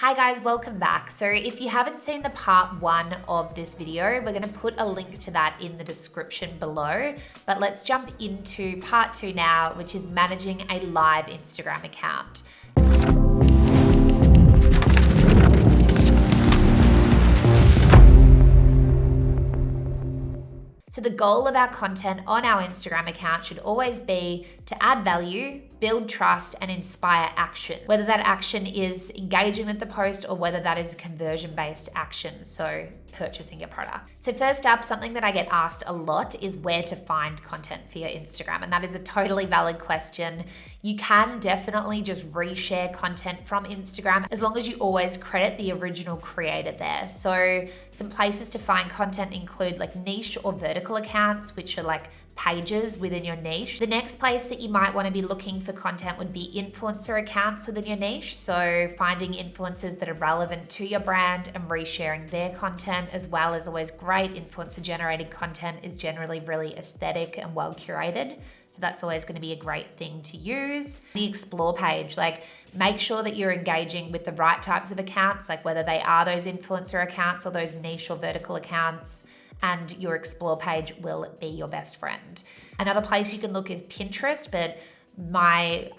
Hi guys, welcome back. So if you haven't seen the part 1 of this video, we're going to put a link to that in the description below. But let's jump into part 2 now, which is managing a live Instagram account. So the goal of our content on our Instagram account should always be to add value, build trust, and inspire action. Whether that action is engaging with the post or whether that is a conversion-based action, so purchasing your product. So first up, something that I get asked a lot is where to find content for your Instagram, and that is a totally valid question. You can definitely just reshare content from Instagram as long as you always credit the original creator there. So some places to find content include like niche or vertical accounts, which are like pages within your niche. The next place that you might want to be looking for content would be influencer accounts within your niche. So finding influencers that are relevant to your brand and resharing their content as well is always great. Influencer generated content is generally really aesthetic and well curated. So that's always going to be a great thing to use. The explore page, like make sure that you're engaging with the right types of accounts, like whether they are those influencer accounts or those niche or vertical accounts, and your explore page will be your best friend. Another place you can look is Pinterest, but my,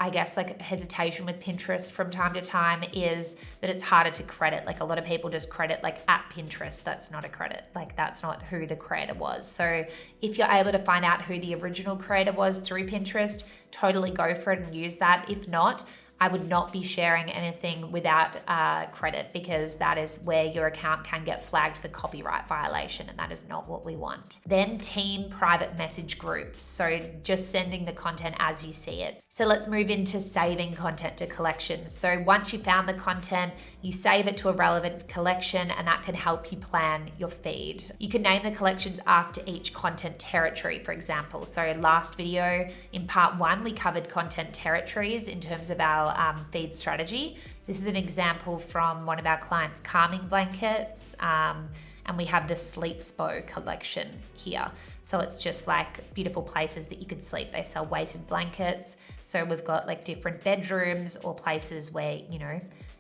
hesitation with Pinterest from time to time is that it's harder to credit. Like a lot of people just credit like at Pinterest. That's not a credit. Like that's not who the creator was. So if you're able to find out who the original creator was through Pinterest, totally go for it and use that. If not, I would not be sharing anything without credit, because that is where your account can get flagged for copyright violation, and that is not what we want. Then team private message groups. So just sending the content as you see it. So let's move into saving content to collections. So once you found the content, you save it to a relevant collection, and that can help you plan your feed. You can name the collections after each content territory, for example. So last video in part 1, we covered content territories in terms of our feed strategy. This is an example from one of our clients' calming blankets, and we have the Sleep Spo collection here. So it's just like beautiful places that you could sleep. They sell weighted blankets. So we've got like different bedrooms or places where,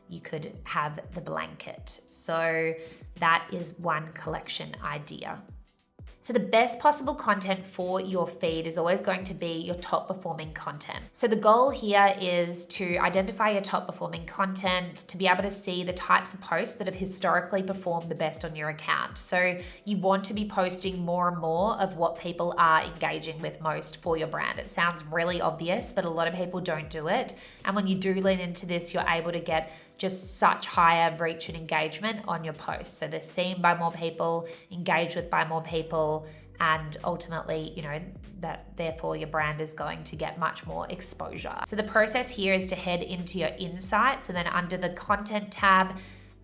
you could have the blanket. So that is one collection idea. So the best possible content for your feed is always going to be your top performing content. So the goal here is to identify your top performing content, to be able to see the types of posts that have historically performed the best on your account. So you want to be posting more and more of what people are engaging with most for your brand. It sounds really obvious, but a lot of people don't do it. And when you do lean into this, you're able to get just such higher reach and engagement on your posts. So they're seen by more people, engaged with by more people, and ultimately, that therefore your brand is going to get much more exposure. So the process here is to head into your insights, and then under the content tab,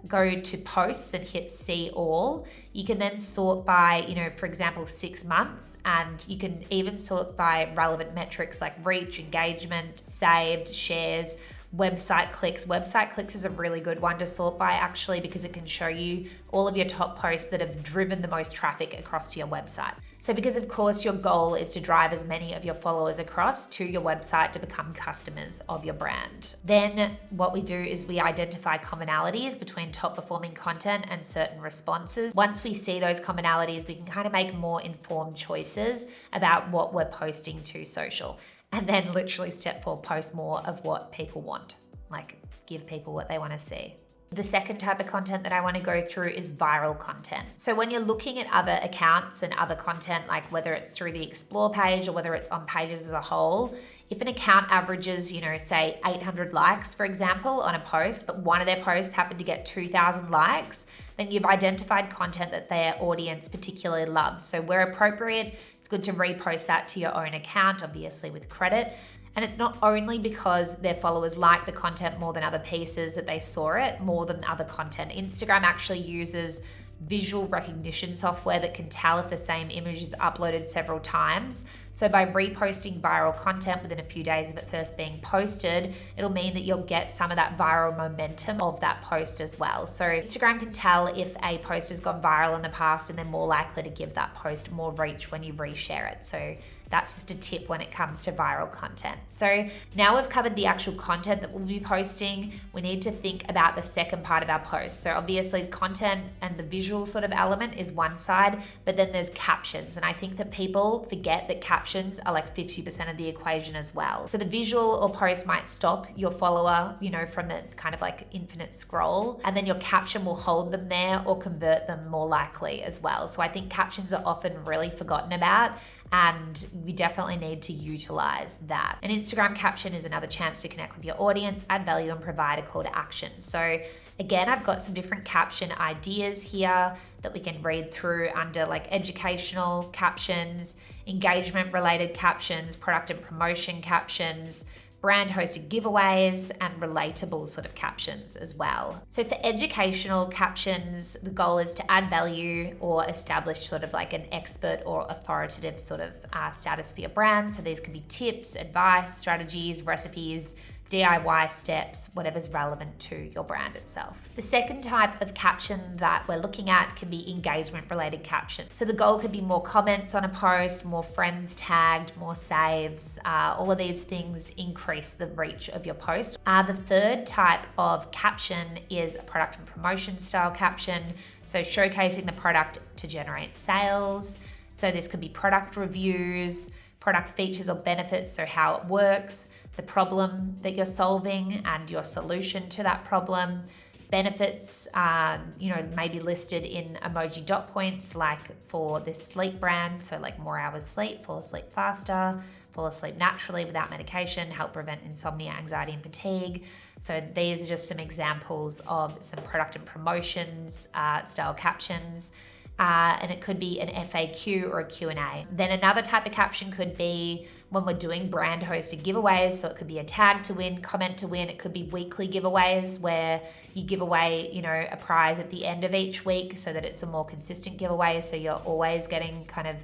go to posts and hit see all. You can then sort by, for example, 6 months, and you can even sort by relevant metrics like reach, engagement, saved, shares, website clicks. Website clicks is a really good one to sort by actually, because it can show you all of your top posts that have driven the most traffic across to your website. So because of course your goal is to drive as many of your followers across to your website to become customers of your brand. Then what we do is we identify commonalities between top performing content and certain responses. Once we see those commonalities, we can kind of make more informed choices about what we're posting to social. And then literally step 4, post more of what people want, like give people what they want to see. The second type of content that I want to go through is viral content. So when you're looking at other accounts and other content, like whether it's through the explore page or whether it's on pages as a whole, if an account averages, say 800 likes, for example, on a post, but one of their posts happened to get 2,000 likes, then you've identified content that their audience particularly loves. So where appropriate, it's good to repost that to your own account, obviously with credit. And it's not only because their followers like the content more than other pieces that they saw it more than other content. Instagram actually uses visual recognition software that can tell if the same image is uploaded several times. So by reposting viral content within a few days of it first being posted, it'll mean that you'll get some of that viral momentum of that post as well. So Instagram can tell if a post has gone viral in the past, and they're more likely to give that post more reach when you reshare it. So That's just a tip when it comes to viral content. So now we've covered the actual content that we'll be posting, we need to think about the second part of our post. So obviously content and the visual sort of element is one side, but then there's captions. And I think that people forget that captions are like 50% of the equation as well. So the visual or post might stop your follower, from the kind of like infinite scroll, and then your caption will hold them there or convert them more likely as well. So I think captions are often really forgotten about, and we definitely need to utilize that. An Instagram caption is another chance to connect with your audience, add value, and provide a call to action. So again, I've got some different caption ideas here that we can read through under like educational captions, engagement related captions, product and promotion captions, brand hosted giveaways, and relatable sort of captions as well. So for educational captions, the goal is to add value or establish sort of like an expert or authoritative sort of status for your brand. So these could be tips, advice, strategies, recipes, DIY steps, whatever's relevant to your brand itself. The second type of caption that we're looking at can be engagement related captions. So the goal could be more comments on a post, more friends tagged, more saves. All of these things increase the reach of your post. The third type of caption is a product and promotion style caption. So showcasing the product to generate sales. So this could be product reviews, product features or benefits, so how it works, the problem that you're solving and your solution to that problem. Benefits, maybe listed in emoji dot points, like for this sleep brand, so like more hours sleep, fall asleep faster, fall asleep naturally without medication, help prevent insomnia, anxiety, and fatigue. So these are just some examples of some product and promotions style captions. And it could be an FAQ or a Q&A. Then another type of caption could be when we're doing brand hosted giveaways. So it could be a tag to win, comment to win. It could be weekly giveaways where you give away, a prize at the end of each week so that it's a more consistent giveaway. So you're always getting kind of,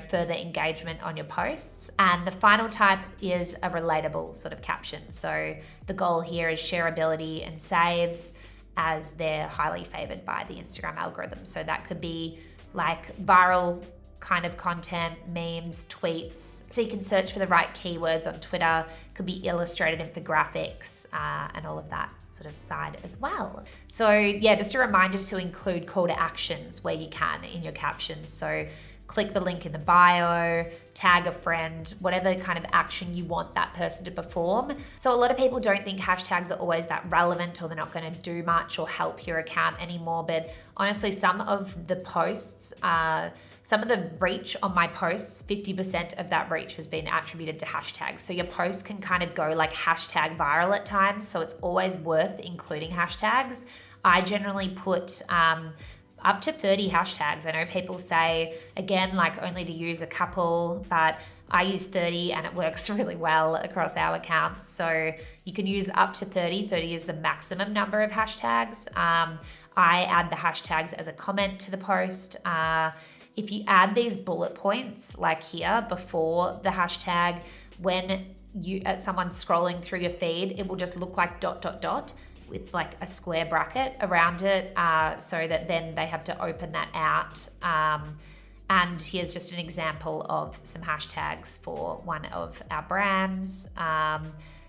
further engagement on your posts. And the final type is a relatable sort of caption. So the goal here is shareability and saves, as they're highly favored by the Instagram algorithm. So that could be like viral kind of content, memes, tweets. So you can search for the right keywords on Twitter, could be illustrated infographics, and all of that sort of side as well. So yeah, just a reminder to include call to actions where you can in your captions. So click the link in the bio, tag a friend, whatever kind of action you want that person to perform. So a lot of people don't think hashtags are always that relevant, or they're not going to do much or help your account anymore. But honestly, some of the posts, some of the reach on my posts, 50% of that reach has been attributed to hashtags. So your posts can kind of go like hashtag viral at times. So it's always worth including hashtags. I generally put up to 30 hashtags. I know people say, again, like only to use a couple, but I use 30 and it works really well across our accounts. So you can use up to 30. 30 is the maximum number of hashtags. I add the hashtags as a comment to the post. If you add these bullet points like here before the hashtag, when someone's scrolling through your feed, it will just look like ... with like a square bracket around it, so that then they have to open that out. And here's just an example of some hashtags for one of our brands.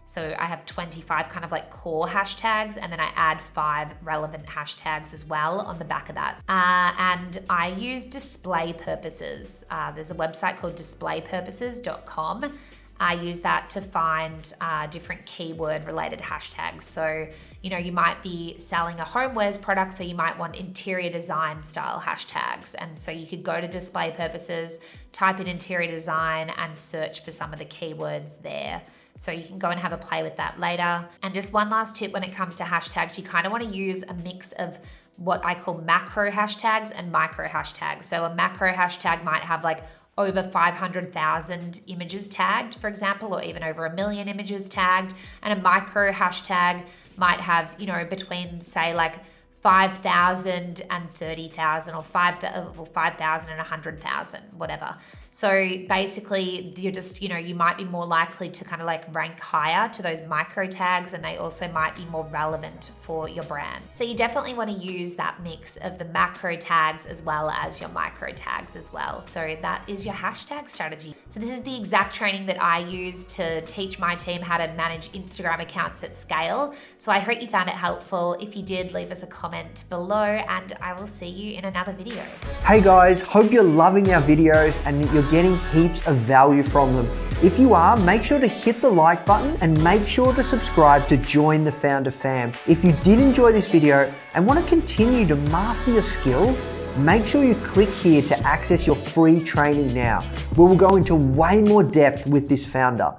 So I have 25 kind of like core hashtags, and then I add 5 relevant hashtags as well on the back of that. And I use display purposes. There's a website called displaypurposes.com. I use that to find different keyword related hashtags. So, you might be selling a homewares product, so you might want interior design style hashtags. And so you could go to display purposes, type in interior design, and search for some of the keywords there. So you can go and have a play with that later. And just one last tip when it comes to hashtags, you kind of want to use a mix of what I call macro hashtags and micro hashtags. So a macro hashtag might have like over 500,000 images tagged, for example, or even over 1 million images tagged. And a micro hashtag might have, between say like 5,000 and 30,000 or 5,000 and 100,000, whatever. So basically you're just, you might be more likely to kind of like rank higher to those micro tags, and they also might be more relevant for your brand. So you definitely want to use that mix of the macro tags as well as your micro tags as well. So that is your hashtag strategy. So this is the exact training that I use to teach my team how to manage Instagram accounts at scale. So I hope you found it helpful. If you did, leave us a comment below and I will see you in another video. Hey guys, hope you're loving our videos and that you're getting heaps of value from them. If you are, make sure to hit the like button and make sure to subscribe to join the Foundr fam. If you did enjoy this video and want to continue to master your skills, make sure you click here to access your free training now, where we'll go into way more depth with this Foundr.